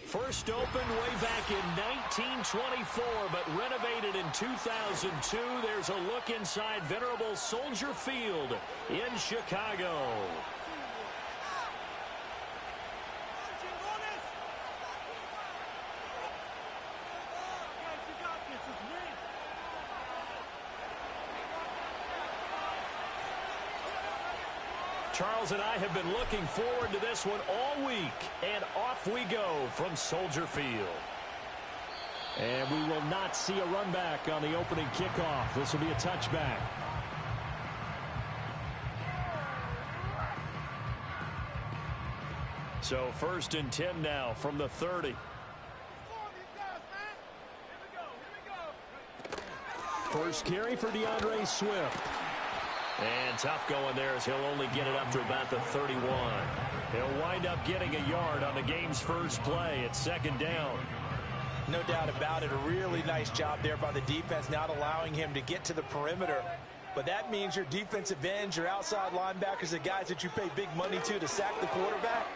First opened way back in 1924, but renovated in 2002. There's a look inside venerable Soldier Field in Chicago. Charles and I have been looking forward to this one all week, and off we go from Soldier Field. And we will not see a run back on the opening kickoff. This will be a touchback. So 1st and 10 now from the 30. First carry for DeAndre Swift. And tough going there as he'll only get it up to about the 31. He'll wind up getting a yard on the game's first play. It's 2nd down. No doubt about it. A really nice job there by the defense, not allowing him to get to the perimeter. But that means your defensive ends, your outside linebackers, the guys that you pay big money to sack the quarterback,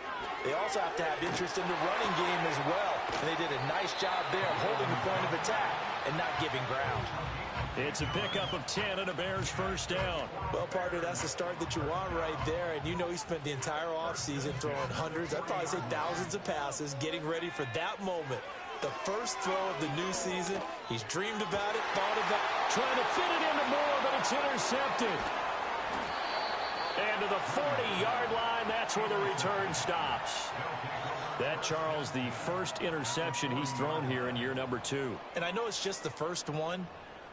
they also have to have interest in the running game as well. And they did a nice job there holding the point of attack and not giving ground. It's a pickup of 10 and a Bears first down. Well, partner, that's the start that you want right there. And you know he spent the entire offseason throwing hundreds, I'd probably say thousands of passes, getting ready for that moment. The first throw of the new season. He's dreamed about it, thought about it. Trying to fit it into Moore, but it's intercepted. And to the 40-yard line, that's where the return stops. That, Charles, the first interception he's thrown here in year number 2. And I know it's just the first one,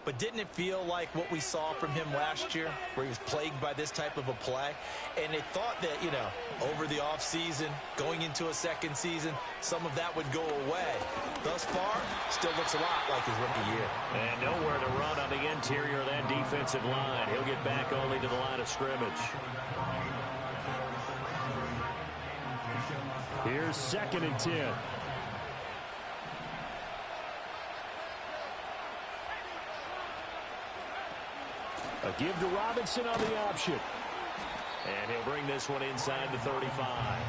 but didn't it feel like what we saw from him last year, where he was plagued by this type of a play? And they thought that, you know, over the offseason, going into a second season, some of that would go away. Thus far, still looks a lot like his rookie year. And nowhere to run on the interior of that defensive line. He'll get back only to the line of scrimmage. Here's 2nd and 10. A give to Robinson on the option. And he'll bring this one inside the 35.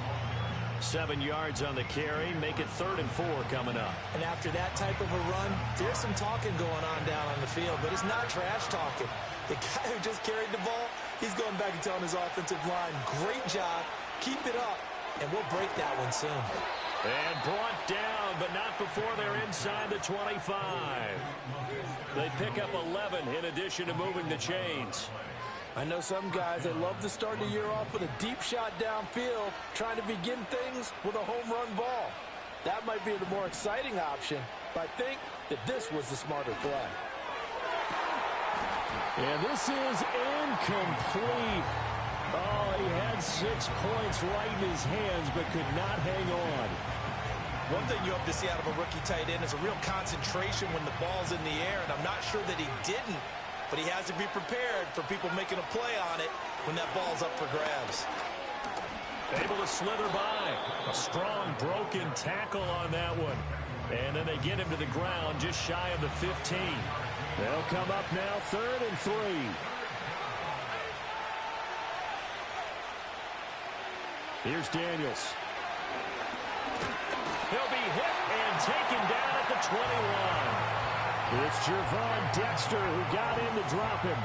7 yards on the carry. Make it 3rd and 4 coming up. And after that type of a run, there's some talking going on down on the field, but it's not trash talking. The guy who just carried the ball, he's going back and telling his offensive line, great job, keep it up, and we'll break that one soon. And brought down, but not before they're inside the 25. They pick up 11 in addition to moving the chains. I know some guys that love to start the year off with a deep shot downfield, trying to begin things with a home run ball. That might be the more exciting option, but I think that this was the smarter play. And this is incomplete. Oh, he had 6 points right in his hands, but could not hang on. One thing you hope to see out of a rookie tight end is a real concentration when the ball's in the air, and I'm not sure that he didn't, but he has to be prepared for people making a play on it when that ball's up for grabs. Able to slither by. A strong broken tackle on that one. And then they get him to the ground just shy of the 15. They'll come up now 3rd and 3. Here's Daniels. He'll be hit and taken down at the 21. It's Gervon Dexter who got in to drop him.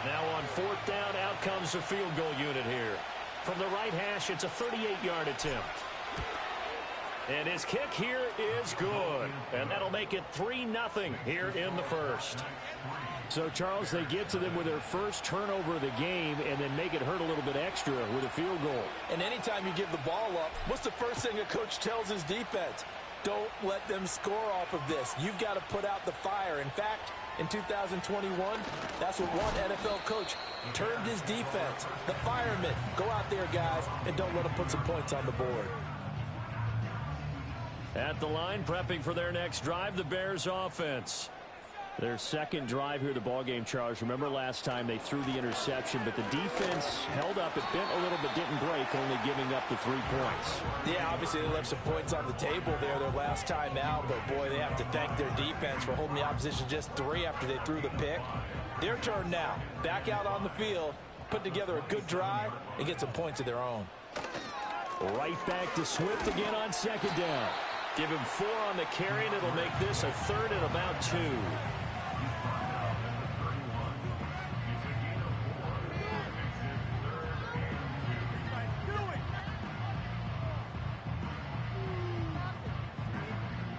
Now on 4th down, out comes the field goal unit here. From the right hash, it's a 38-yard attempt. And his kick here is good. And that'll make it 3-0 here in the first. So, Charles, they get to them with their first turnover of the game and then make it hurt a little bit extra with a field goal. And anytime you give the ball up, what's the first thing a coach tells his defense? Don't let them score off of this. You've got to put out the fire. In fact, in 2021, that's what one NFL coach termed his defense. The firemen. Go out there, guys, and don't let them put some points on the board. At the line, prepping for their next drive, the Bears offense. Their second drive here, the ballgame, Charles. Remember last time they threw the interception, but the defense held up. It bent a little, but didn't break, only giving up the 3 points. Yeah, obviously they left some points on the table there their last time out, but boy, they have to thank their defense for holding the opposition just 3 after they threw the pick. Their turn now. Back out on the field, put together a good drive, and get some points of their own. Right back to Swift again on second down. Give him 4 on the carry, and it'll make this a 3rd and about 2.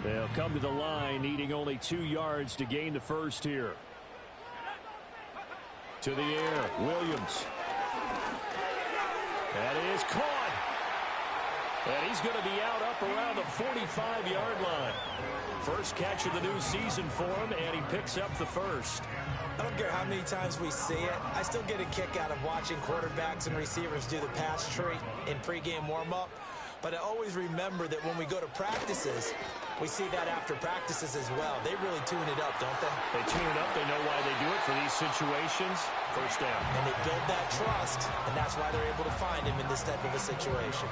They'll come to the line, needing only 2 yards to gain the first here. To the air, Williams. That is caught. And he's going to be out up around the 45-yard line. First catch of the new season for him, and he picks up the first. I don't care how many times we see it. I still get a kick out of watching quarterbacks and receivers do the pass tree in pregame warm-up. But I always remember that when we go to practices, we see that after practices as well. They really tune it up, don't they? They tune it up. They know why they do it for these situations. First down. And they build that trust, and that's why they're able to find him in this type of a situation.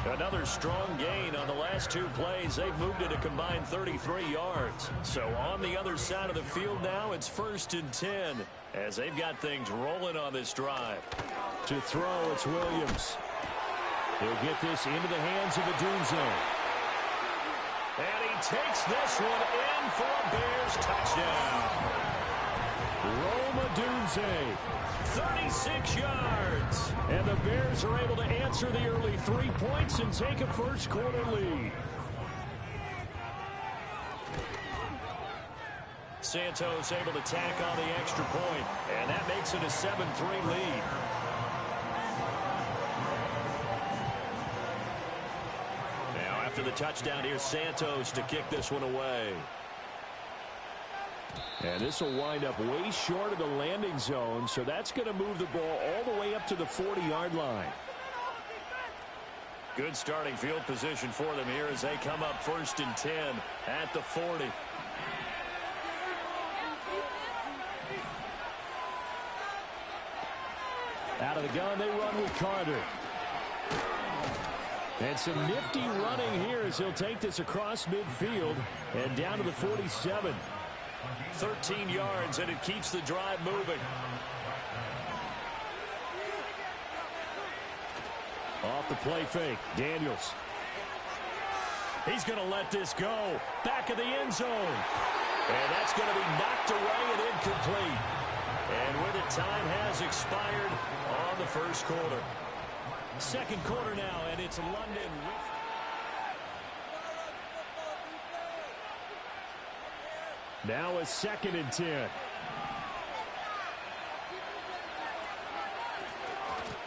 Another strong gain on the last 2 plays. They've moved it a combined 33 yards. So on the other side of the field now, it's 1st and 10 as they've got things rolling on this drive. To throw, it's Williams. He'll get this into the hands of Odunze. And he takes this one in for a Bears touchdown. Rome Odunze, 36 yards. And the Bears are able to answer the early 3 points and take a first-quarter lead. Santos able to tack on the extra point, and that makes it a 7-3 lead. After the touchdown, here's Santos to kick this one away. And this will wind up way short of the landing zone, so that's going to move the ball all the way up to the 40-yard line. Good starting field position for them here as they come up 1st and 10 at the 40. Out of the gun, they run with Carter. And some nifty running here as he'll take this across midfield and down to the 47. 13 yards, and it keeps the drive moving. Off the play fake, Daniels. He's going to let this go. Back of the end zone. And that's going to be knocked away and incomplete. And with it, time has expired on the first quarter. Second quarter now, and it's London. Now a 2nd and 10.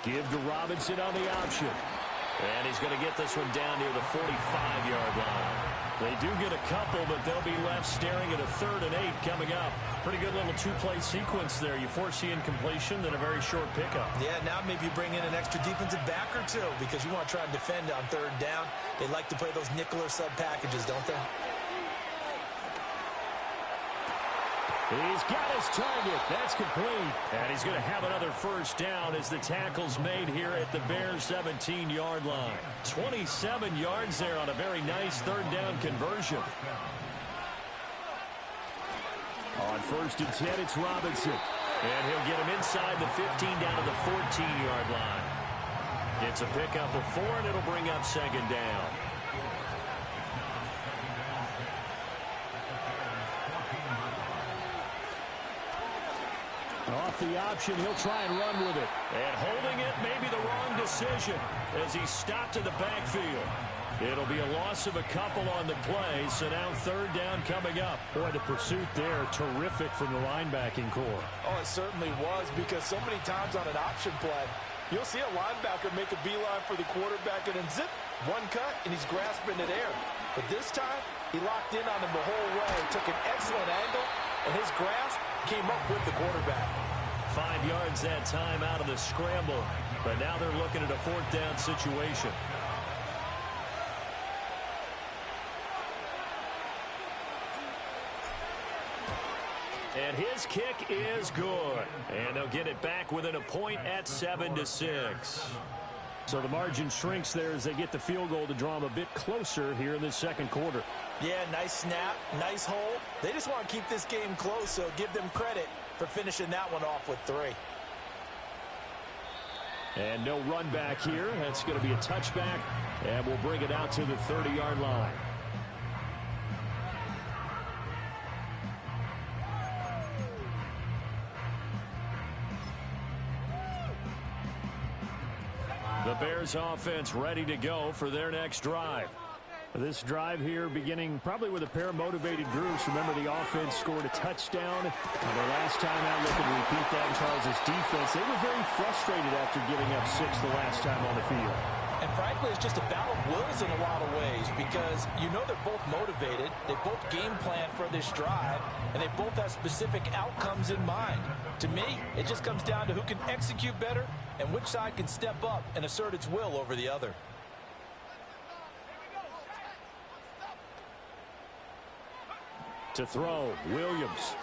Give to Robinson on the option. And he's going to get this one down near the 45-yard line. They do get a couple, but they'll be left staring at a 3rd and 8 coming up. Pretty good little 2-play sequence there. You force the incompletion, then a very short pickup. Yeah, now maybe you bring in an extra defensive back or 2 because you want to try and defend on 3rd down. They like to play those nickel or sub packages, don't they? He's got his target. That's complete. And he's going to have another first down as the tackle's made here at the Bears' 17-yard line. 27 yards there on a very nice 3rd down conversion. On 1st and 10, it's Robinson. And he'll get him inside the 15 down to the 14-yard line. It's a pickup of 4, and it'll bring up 2nd down. Off the option, he'll try and run with it. And holding it may be the wrong decision as he stopped in the backfield. It'll be a loss of a couple on the play, so now 3rd down coming up. Boy, the pursuit there, terrific from the linebacking core. Oh, it certainly was, because so many times on an option play, you'll see a linebacker make a beeline for the quarterback and then zip, one cut, and he's grasping it air. But this time, he locked in on him the whole way, took an excellent angle, and his grasp came up with the quarterback. 5 yards that time out of the scramble, but now they're looking at a 4th down situation. And his kick is good. And they'll get it back within a point at 7-6. So the margin shrinks there as they get the field goal to draw them a bit closer here in the second quarter. Yeah, nice snap, nice hole. They just want to keep this game close, so give them credit for finishing that one off with 3. And no run back here. That's going to be a touchback, and we'll bring it out to the 30-yard line. The Bears offense ready to go for their next drive. This drive here beginning probably with a pair of motivated groups. Remember, the offense scored a touchdown. And the last time out, looking to repeat that in Charles' defense. They were very frustrated after giving up 6 the last time on the field. And frankly, it's just a battle of wills in a lot of ways because you know they're both motivated. They both game plan for this drive, and they both have specific outcomes in mind. To me, it just comes down to who can execute better and which side can step up and assert its will over the other. To throw, Williams.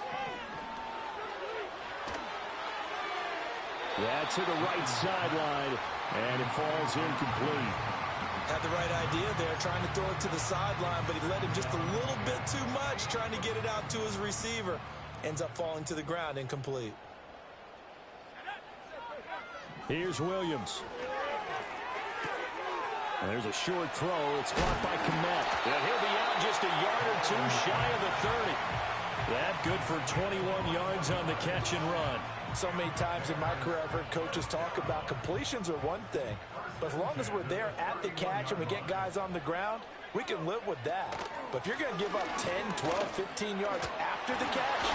Yeah, to the right sideline, and it falls incomplete. Had the right idea there, trying to throw it to the sideline, but he led him just a little bit too much, trying to get it out to his receiver. Ends up falling to the ground, incomplete. Here's Williams. And there's a short throw. It's caught by Kmet. And he'll be out just a yard or 2 shy of the 30. That good for 21 yards on the catch and run. So many times in my career I've heard coaches talk about completions are one thing. But as long as we're there at the catch and we get guys on the ground, we can live with that. But if you're going to give up 10, 12, 15 yards after the catch,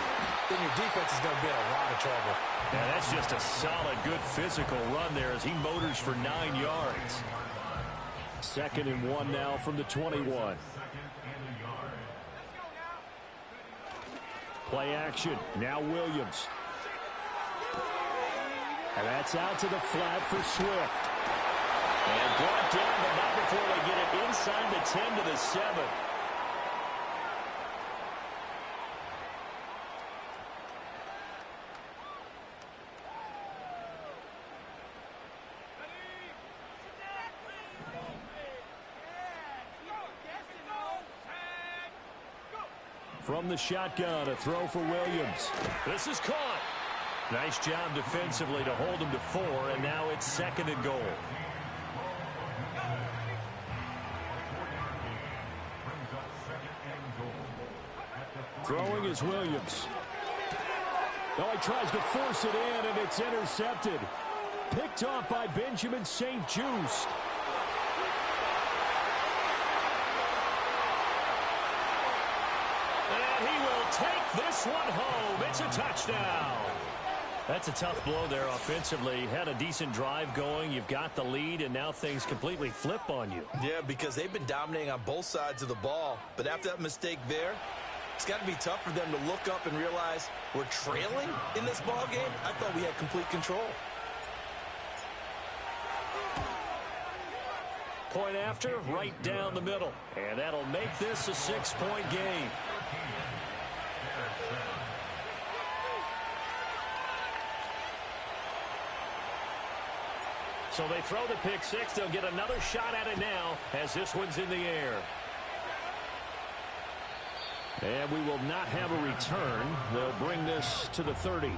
then your defense is going to be in a lot of trouble. Yeah, that's just a solid, good physical run there as he motors for 9 yards. 2nd and 1 now from the 21. Play action. Now Williams. And that's out to the flat for Swift. And brought down, but not before they get it inside the 10 to the 7. From the shotgun, a throw for Williams. This is caught. Nice job defensively to hold him to 4, and now it's 2nd and goal. Throwing is Williams. Oh, he tries to force it in, and it's intercepted. Picked off by Benjamin St-Juste. And he will take this one home. It's a touchdown. That's a tough blow there offensively. Had a decent drive going. You've got the lead, and now things completely flip on you. Yeah, because they've been dominating on both sides of the ball. But after that mistake there, it's got to be tough for them to look up and realize we're trailing in this ball game. I thought we had complete control. Point after, right down the middle. And that'll make this a 6-point game. So they throw the pick 6. They'll get another shot at it now as this one's in the air. And we will not have a return. They'll bring this to the 30.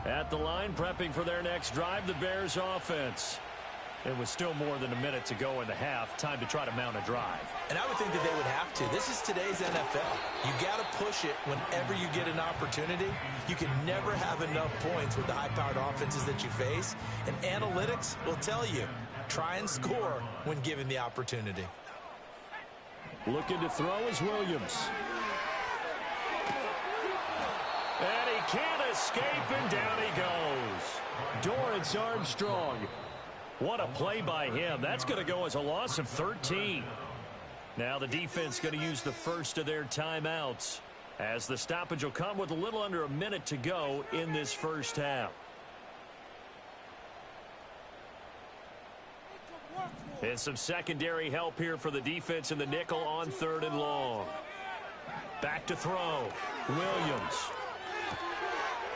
At the line, prepping for their next drive, the Bears offense. It was still more than a minute to go in the half. Time to try to mount a drive. And I would think that they would have to. This is today's NFL. You got to push it whenever you get an opportunity. You can never have enough points with the high-powered offenses that you face. And analytics will tell you, try and score when given the opportunity. Looking to throw is Williams. And he can't escape, and down he goes. Dorrance Armstrong. What a play by him. That's going to go as a loss of 13. Now the defense going to use the first of their timeouts as the stoppage will come with a little under a minute to go in this first half. And some secondary help here for the defense in the nickel on 3rd and long. Back to throw. Williams.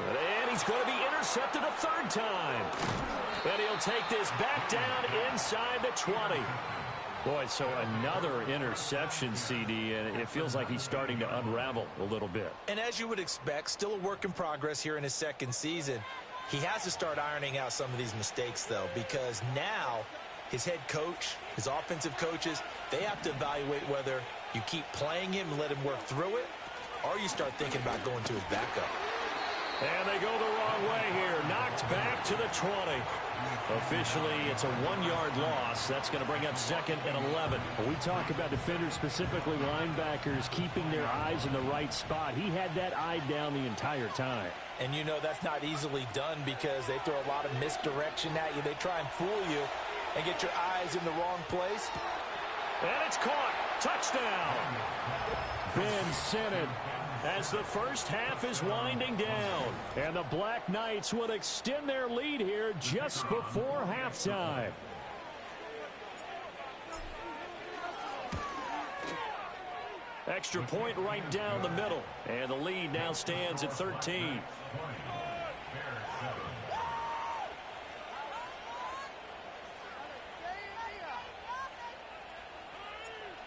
And he's going to be intercepted a third time. And he'll take this back down inside the 20. Boy, so another interception, CD, and it feels like he's starting to unravel a little bit. And as you would expect, still a work in progress here in his second season. He has to start ironing out some of these mistakes, though, because now his head coach, his offensive coaches, they have to evaluate whether you keep playing him and let him work through it, or you start thinking about going to his backup. And they go the wrong way here. Knocked back to the 20. Officially, it's a 1-yard loss. That's going to bring up 2nd and 11. We talk about defenders, specifically linebackers, keeping their eyes in the right spot. He had that eye down the entire time. And you know that's not easily done because they throw a lot of misdirection at you. They try and fool you and get your eyes in the wrong place. And it's caught. Touchdown. Ben Sinnott, as the first half is winding down. And the Black Knights will extend their lead here just before halftime. Extra point right down the middle. And the lead now stands at 13.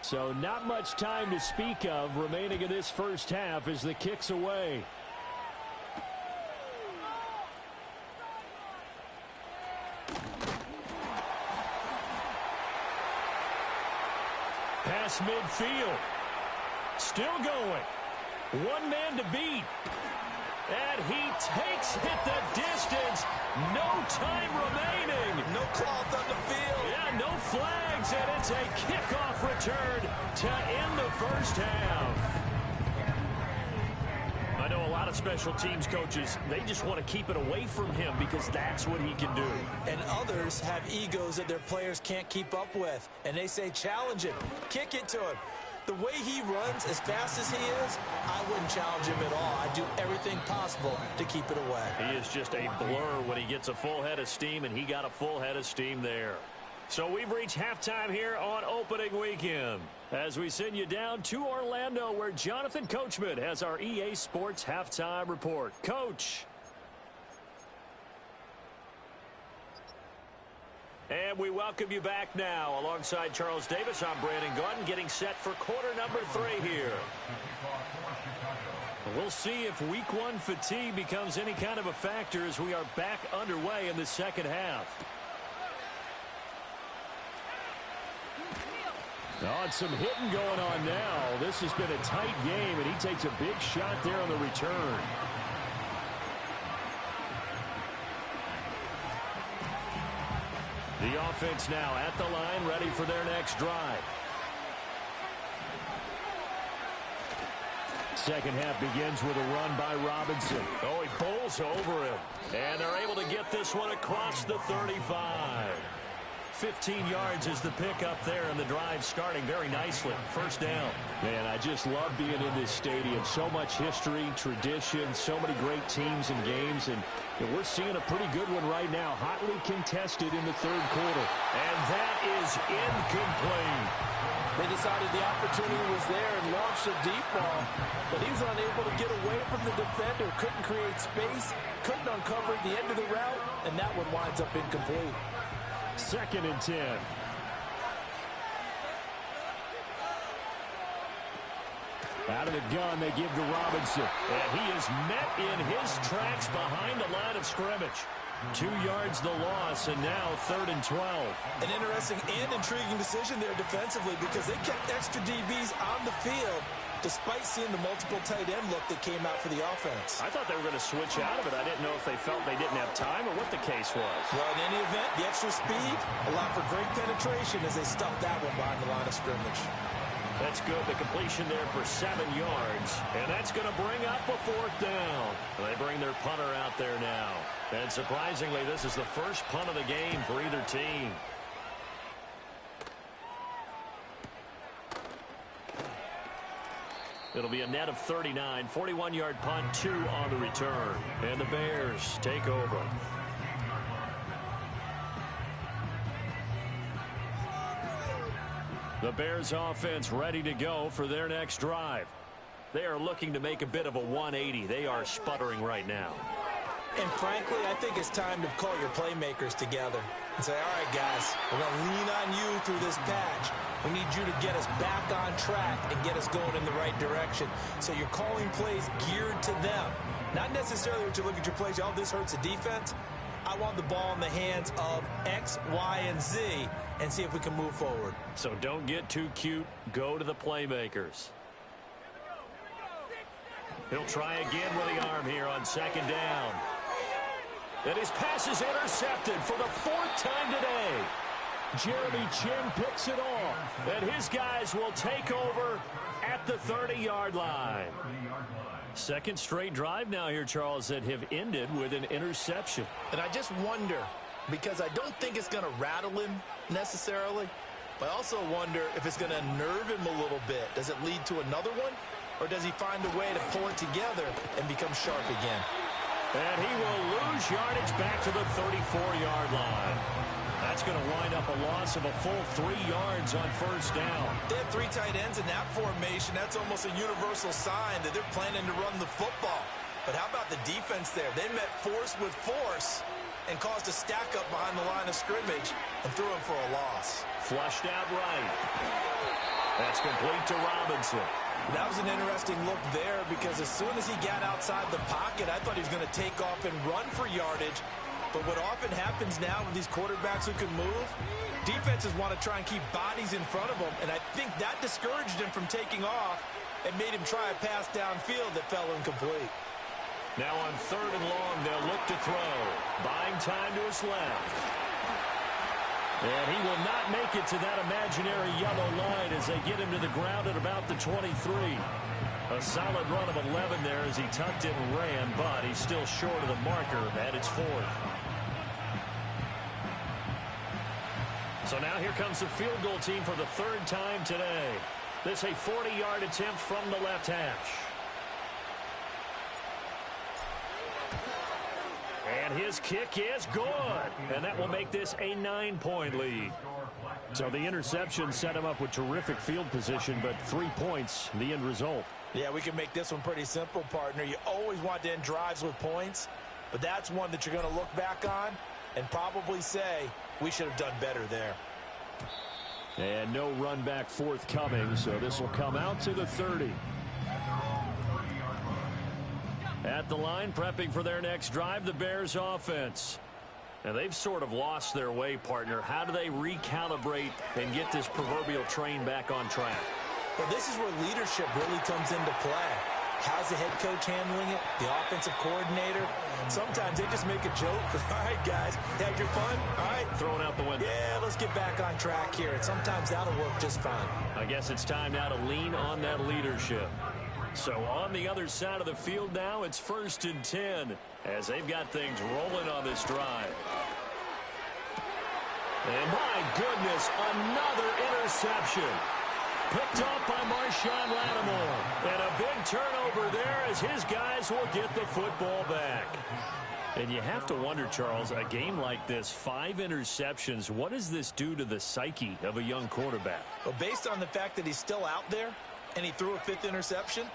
So not much time to speak of remaining in this first half as the kick's away. Pass midfield. Still going. One man to beat. And he takes it the distance. No time remaining. No cloth on the field. Yeah, no flags, and it's a kickoff return to end the first half. I know a lot of special teams coaches, they just want to keep it away from him because that's what he can do. And others have egos that their players can't keep up with. And they say, challenge him. Kick it to him. The way he runs, as fast as he is, I wouldn't challenge him at all. I'd do everything possible to keep it away. He is just a blur when he gets a full head of steam, and he got a full head of steam there. So we've reached halftime here on opening weekend as we send you down to Orlando where Jonathan Coachman has our EA Sports halftime report. Coach. And we welcome you back now. Alongside Charles Davis, I'm Brandon Gaudin getting set for quarter number 3 here. We'll see if week 1 fatigue becomes any kind of a factor as we are back underway in the second half. Oh, and some hitting going on now. This has been a tight game, and he takes a big shot there on the return. The offense now at the line, ready for their next drive. Second half begins with a run by Robinson. Oh, he bowls over him. And they're able to get this one across the 35. 15 yards is the pickup there, and the drive starting very nicely. First down. Man, I just love being in this stadium. So much history, tradition, so many great teams and games, and we're seeing a pretty good one right now. Hotly contested in the third quarter. And that is incomplete. They decided the opportunity was there and launched a deep ball, but he was unable to get away from the defender, couldn't create space, couldn't uncover the end of the route, and that one winds up incomplete. 2nd and 10. Out of the gun, they give to Robinson. And he is met in his tracks behind the line of scrimmage. 2 yards the loss, and now 3rd and 12. An interesting and intriguing decision there defensively because they kept extra DBs on the field despite seeing the multiple tight end look that came out for the offense. I thought they were going to switch out of it. I didn't know if they felt they didn't have time or what the case was. Well, in any event, the extra speed allowed for great penetration as they stuffed that one behind the line of scrimmage. That's good. The completion there for 7 yards. And that's going to bring up a 4th down. They bring their punter out there now. And surprisingly, this is the first punt of the game for either team. It'll be a net of 39. 41-yard punt, 2 on the return. And the Bears take over. The Bears offense ready to go for their next drive. They are looking to make a bit of a 180. They are sputtering right now. And frankly, I think it's time to call your playmakers together and say, all right, guys, we're going to lean on you through this patch. We need you to get us back on track and get us going in the right direction. So you're calling plays geared to them. Not necessarily what you look at your plays, oh, this hurts the defense. I want the ball in the hands of X, Y, and Z and see if we can move forward. So don't get too cute. Go to the playmakers. He'll try again with the arm here on second down. And his pass is intercepted for the 4th time today. Jeremy Chinn picks it off. And his guys will take over at the 30-yard line. Second straight drive now here, Charles, that have ended with an interception. And I just wonder, because I don't think it's going to rattle him necessarily, but I also wonder if it's going to unnerve him a little bit. Does it lead to another one? Or does he find a way to pull it together and become sharp again? And he will lose yardage back to the 34-yard line. That's going to wind up a loss of a full 3 yards on first down. They have 3 tight ends in that formation. That's almost a universal sign that they're planning to run the football. But how about the defense there? They met force with force and caused a stack up behind the line of scrimmage and threw him for a loss. Flushed out right. That's complete to Robinson. That was an interesting look there because as soon as he got outside the pocket, I thought he was going to take off and run for yardage. But what often happens now with these quarterbacks who can move, defenses want to try and keep bodies in front of them, and I think that discouraged him from taking off and made him try a pass downfield that fell incomplete. Now on 3rd and long, they'll look to throw. Buying time to his left. And he will not make it to that imaginary yellow line as they get him to the ground at about the 23. A solid run of 11 there as he tucked it and ran, but he's still short of the marker at its 4th. So now here comes the field goal team for the 3rd time today. This a 40-yard attempt from the left hash. And his kick is good. And that will make this a 9-point lead. So the interception set him up with terrific field position, but 3 points, the end result. Yeah, we can make this one pretty simple, partner. You always want to end drives with points, but that's one that you're going to look back on and probably say, we should have done better there. And no run back forthcoming, so this will come out to the 30. At the line, prepping for their next drive, the Bears offense. And they've sort of lost their way, partner. How do they recalibrate and get this proverbial train back on track? Well, this is where leadership really comes into play. How's the head coach handling it? The offensive coordinator? Sometimes they just make a joke. All right, guys, had your fun? All right. Throwing out the window. Yeah, let's get back on track here. And sometimes that'll work just fine. I guess it's time now to lean on that leadership. So on the other side of the field now, it's 1st and 10 as they've got things rolling on this drive. And my goodness, another interception. Picked up by Marshawn Lattimore. And a big turnover there as his guys will get the football back. And you have to wonder, Charles, a game like this, 5 interceptions, what does this do to the psyche of a young quarterback? Well, based on the fact that he's still out there and he threw a 5th interception,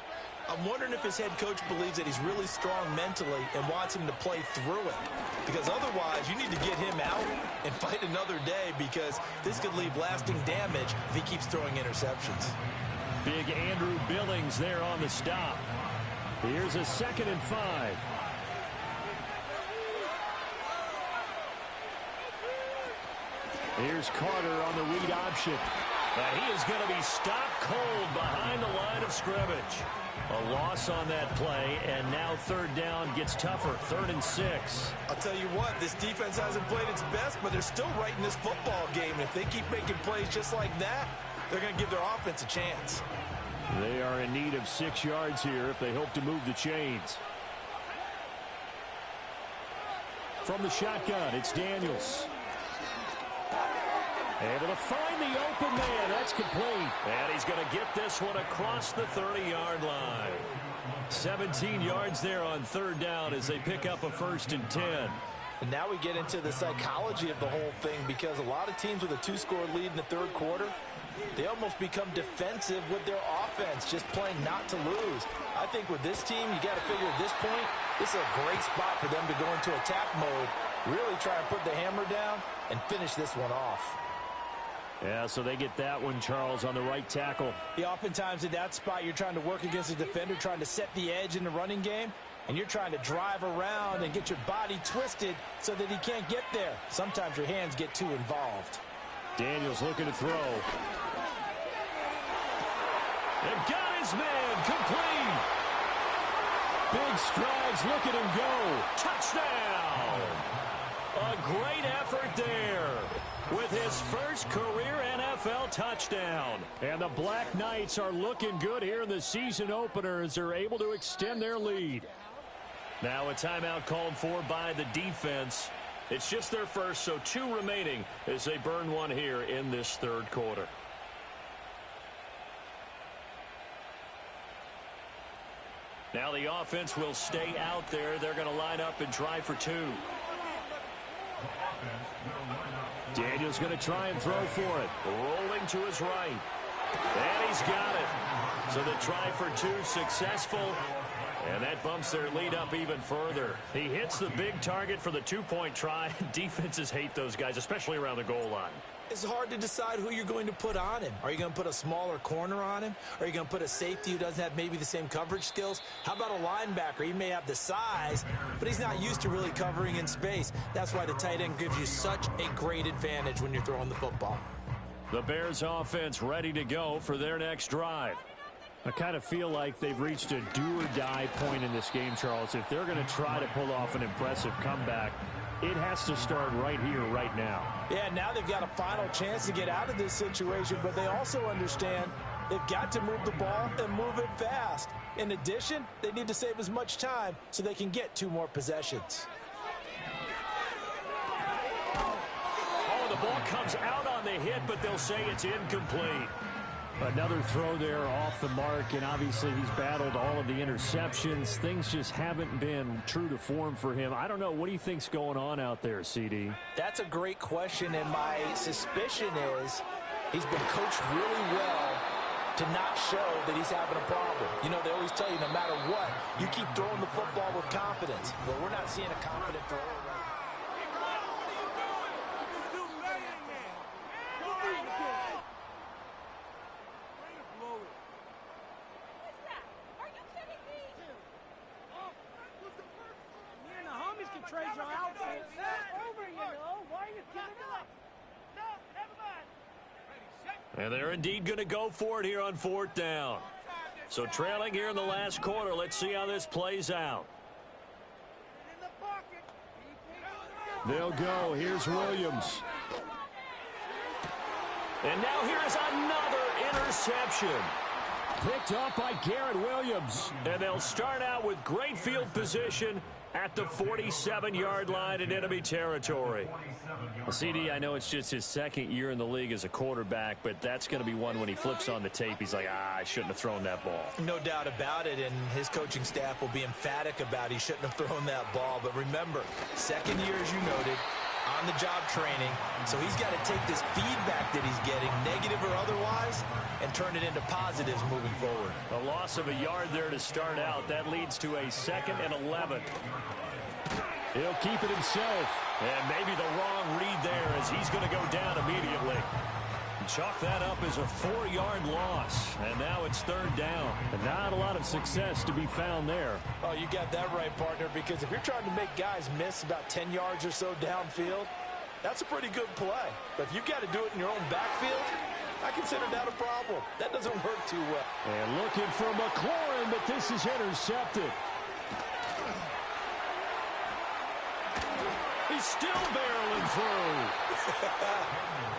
I'm wondering if his head coach believes that he's really strong mentally and wants him to play through it. Because otherwise, you need to get him out and fight another day because this could leave lasting damage if he keeps throwing interceptions. Big Andrew Billings there on the stop. Here's a 2nd and 5. Here's Carter on the read option. And he is going to be stopped cold behind the line of scrimmage. A loss on that play, and now 3rd down gets tougher. 3rd and 6. I'll tell you what, this defense hasn't played its best, but they're still right in this football game. And if they keep making plays just like that, they're going to give their offense a chance. They are in need of 6 yards here if they hope to move the chains. From the shotgun, it's Daniels. Able to find the open man. That's complete. And he's going to get this one across the 30-yard line. 17 yards there on 3rd down as they pick up a 1st and 10. And now we get into the psychology of the whole thing because a lot of teams with a 2-score lead in the 3rd quarter, they almost become defensive with their offense, just playing not to lose. I think with this team, you got to figure at this point, this is a great spot for them to go into attack mode, really try and put the hammer down and finish this one off. Yeah, so they get that one, Charles, on the right tackle. Yeah, oftentimes in that spot, you're trying to work against a defender, trying to set the edge in the running game, and you're trying to drive around and get your body twisted so that he can't get there. Sometimes your hands get too involved. Daniels looking to throw. And got his man complete. Big strides, look at him go. Touchdown. A great effort there with his first career NFL touchdown. And the Black Knights are looking good here in the season opener as they're able to extend their lead. Now a timeout called for by the defense. It's just their first, so 2 remaining as they burn one here in this third quarter. Now the offense will stay out there. They're going to line up and try for 2. Daniels going to try and throw for it. Rolling to his right. And he's got it. So the try for 2 successful. And that bumps their lead up even further. He hits the big target for the 2-point try. Defenses hate those guys, especially around the goal line. It's hard to decide who you're going to put on him. Are you going to put a smaller corner on him? Are you going to put a safety who doesn't have maybe the same coverage skills? How about a linebacker? He may have the size, but he's not used to really covering in space. That's why the tight end gives you such a great advantage when you're throwing the football. The Bears offense ready to go for their next drive. I kind of feel like they've reached a do-or-die point in this game, Charles. If they're going to try to pull off an impressive comeback, it has to start right here, right now. Yeah, now they've got a final chance to get out of this situation, but they also understand they've got to move the ball and move it fast. In addition, they need to save as much time so they can get 2 more possessions. Oh, the ball comes out on the hit, but they'll say it's incomplete. Another throw there off the mark, and obviously he's battled all of the interceptions. Things just haven't been true to form for him. I don't know. What do you think's going on out there, CD? That's a great question, and my suspicion is he's been coached really well to not show that he's having a problem. You know, they always tell you no matter what, you keep throwing the football with confidence. Well, we're not seeing a confident thrower right now. And they're indeed going to go for it here on 4th down. So trailing here in the last quarter. Let's see how this plays out. They'll go. Here's Williams. And now here's another interception. Picked up by Garrett Williams. And they'll start out with great field position at the 47-yard line in enemy territory. Well, CD, I know it's just his 2nd year in the league as a quarterback, but that's going to be one when he flips on the tape. He's like, I shouldn't have thrown that ball. No doubt about it, and his coaching staff will be emphatic about he shouldn't have thrown that ball. But remember, 2nd year, as you noted, on-the-job training. So he's got to take this feedback that he's getting, negative or otherwise, and turn it into positives moving forward. A loss of a yard there to start out. That leads to a 2nd and 11. He'll keep it himself. And maybe the wrong read there as he's going to go down immediately. Chalk that up as a 4-yard loss. And now it's 3rd down. And not a lot of success to be found there. Oh, you got that right, partner, because if you're trying to make guys miss about 10 yards or so downfield, that's a pretty good play. But if you've got to do it in your own backfield, I consider that a problem. That doesn't work too well. And looking for McLaurin, but this is intercepted. He's still barreling through.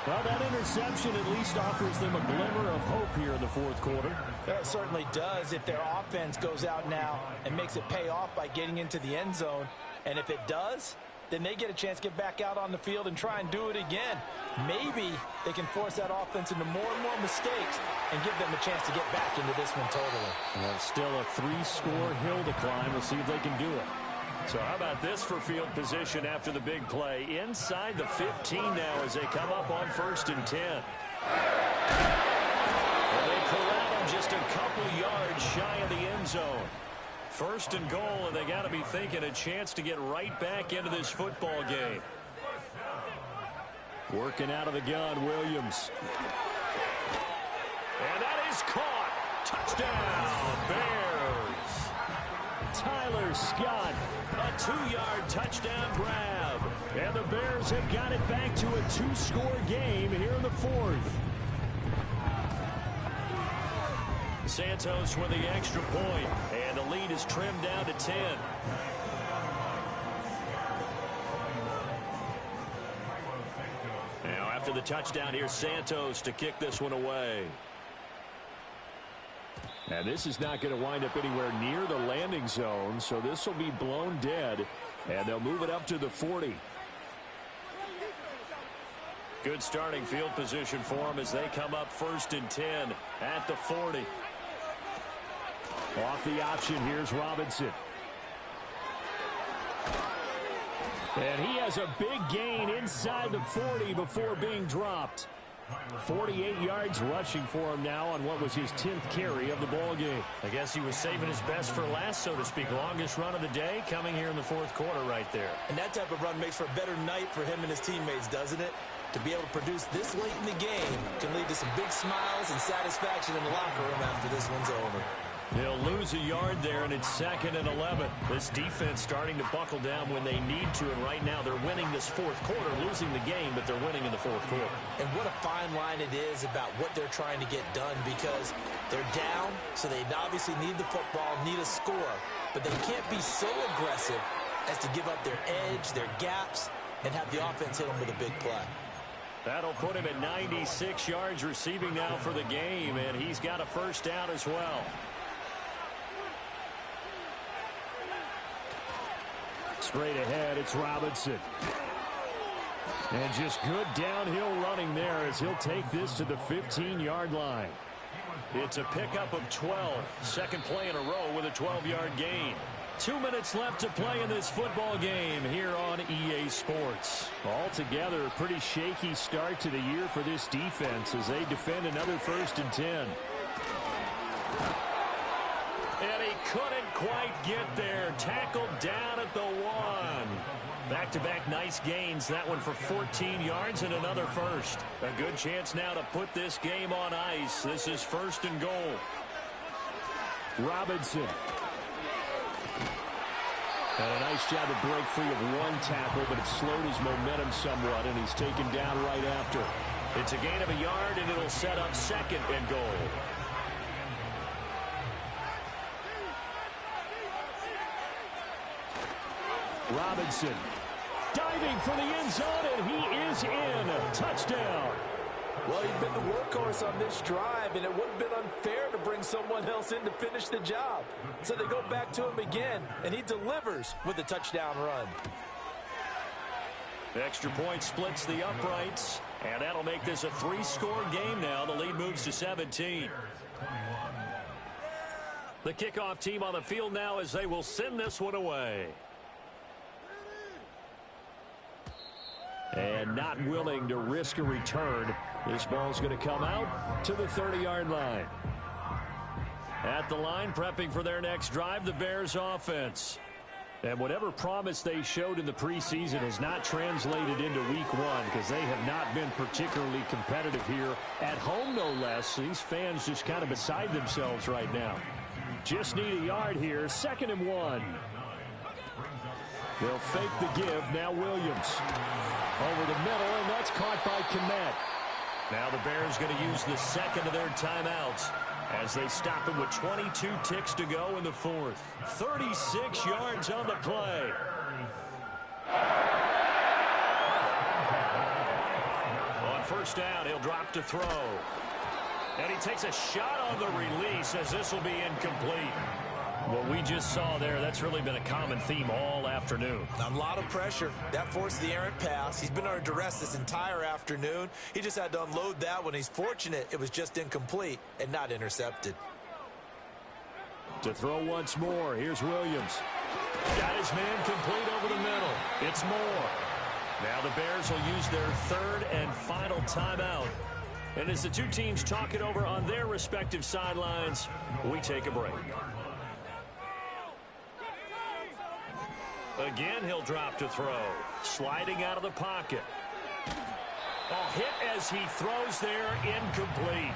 Well, that interception at least offers them a glimmer of hope here in the 4th quarter. That certainly does if their offense goes out now and makes it pay off by getting into the end zone. And if it does, then they get a chance to get back out on the field and try and do it again. Maybe they can force that offense into more and more mistakes and give them a chance to get back into this one totally. Well, still a 3-score hill to climb. We'll see if they can do it. So how about this for field position after the big play? Inside the 15 now as they come up on 1st and 10. Well, they corral him just a couple yards shy of the end zone. First and goal, and they got to be thinking a chance to get right back into this football game. Working out of the gun, Williams. And that is caught. Touchdown, Bears. Tyler Scott, a 2-yard touchdown grab. And the Bears have got it back to a 2-score game here in the fourth. Santos with the extra point, and the lead is trimmed down to 10. Now after the touchdown, here's Santos to kick this one away. And this is not going to wind up anywhere near the landing zone, so this will be blown dead, and they'll move it up to the 40. Good starting field position for them as they come up 1st and 10 at the 40. Off the option, here's Robinson. And he has a big gain inside the 40 before being dropped. 48 yards rushing for him now on what was his 10th carry of the ball game. I guess he was saving his best for last, so to speak. Longest run of the day coming here in the fourth quarter right there. And that type of run makes for a better night for him and his teammates, doesn't it? To be able to produce this late in the game can lead to some big smiles and satisfaction in the locker room after this one's over. They'll lose a yard there, and it's 2nd and 11. This defense starting to buckle down when they need to, and right now they're winning this fourth quarter, losing the game, but they're winning in the fourth quarter. And what a fine line it is about what they're trying to get done, because they're down, so they obviously need the football, need a score, but they can't be so aggressive as to give up their edge, their gaps, and have the offense hit them with a big play. That'll put him at 96 yards receiving now for the game, and he's got a first down as well. Straight ahead, it's Robinson. And just good downhill running there as he'll take this to the 15-yard line. It's a pickup of 12. Second play in a row with a 12-yard gain. 2 minutes left to play in this football game here on EA Sports. Altogether, a pretty shaky start to the year for this defense as they defend another 1st and 10. And he couldn't quite get there. Tackled down at the 1. Back-to-back nice gains. That one for 14 yards and another first. A good chance now to put this game on ice. This is 1st and goal. Robinson. And a nice job to break free of one tackle, but it slowed his momentum somewhat, and he's taken down right after. It's a gain of a yard, and it'll set up 2nd and goal. Robinson diving for the end zone, and he is in. Touchdown. Well, he's been the workhorse on this drive, and it would have been unfair to bring someone else in to finish the job. So they go back to him again, and he delivers with a touchdown run. The extra point splits the uprights, and that'll make this a 3-score game now. The lead moves to 17. The kickoff team on the field now as they will send this one away. And not willing to risk a return. This ball's going to come out to the 30-yard line. At the line, prepping for their next drive, the Bears offense. And whatever promise they showed in the preseason has not translated into week 1 because they have not been particularly competitive here at home, no less. These fans just kind of beside themselves right now. Just need a yard here. 2nd and 1. They'll fake the give. Now Williams. Over the middle, and that's caught by Kmet. Now the Bears going to use the 2nd of their timeouts as they stop him with 22 ticks to go in the 4th. 36 yards on the play. On 1st down, he'll drop to throw. And he takes a shot on the release as this will be incomplete. What we just saw there, that's really been a common theme all afternoon. A lot of pressure. That forced the errant pass. He's been under duress this entire afternoon. He just had to unload that one. He's fortunate it was just incomplete and not intercepted. To throw once more, here's Williams. Got his man complete over the middle. It's Moore. Now the Bears will use their 3rd and final timeout And as the two teams talk it over on their respective sidelines, we take a break. Again, he'll drop to throw. Sliding out of the pocket. A hit as he throws there, incomplete.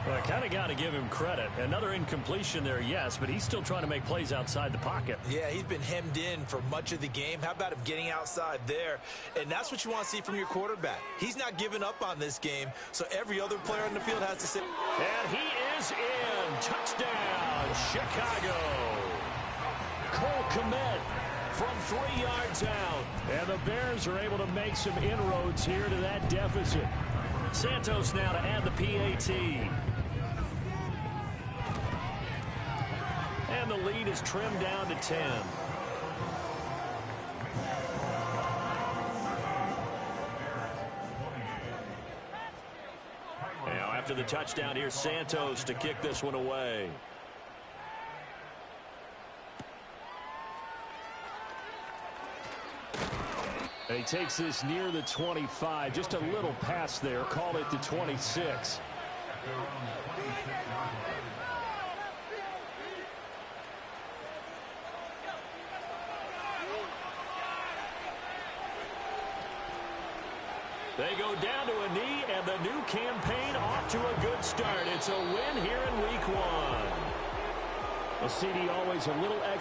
Well, I kind of got to give him credit. Another incompletion there, yes, but he's still trying to make plays outside the pocket. Yeah, he's been hemmed in for much of the game. How about him getting outside there? And that's what you want to see from your quarterback. He's not giving up on this game, so every other player on the field has to say. And he is in. Touchdown, Chicago. Cole Kmet from 3 yards out. And the Bears are able to make some inroads here to that deficit. Santos now to add the PAT. And the lead is trimmed down to 10. Now after the touchdown, here's Santos to kick this one away. He takes this near the 25. Just a little pass there. Call it the 26. They go down to a knee, and the new campaign off to a good start. It's a win here in week 1. Well, CD, always a little extra.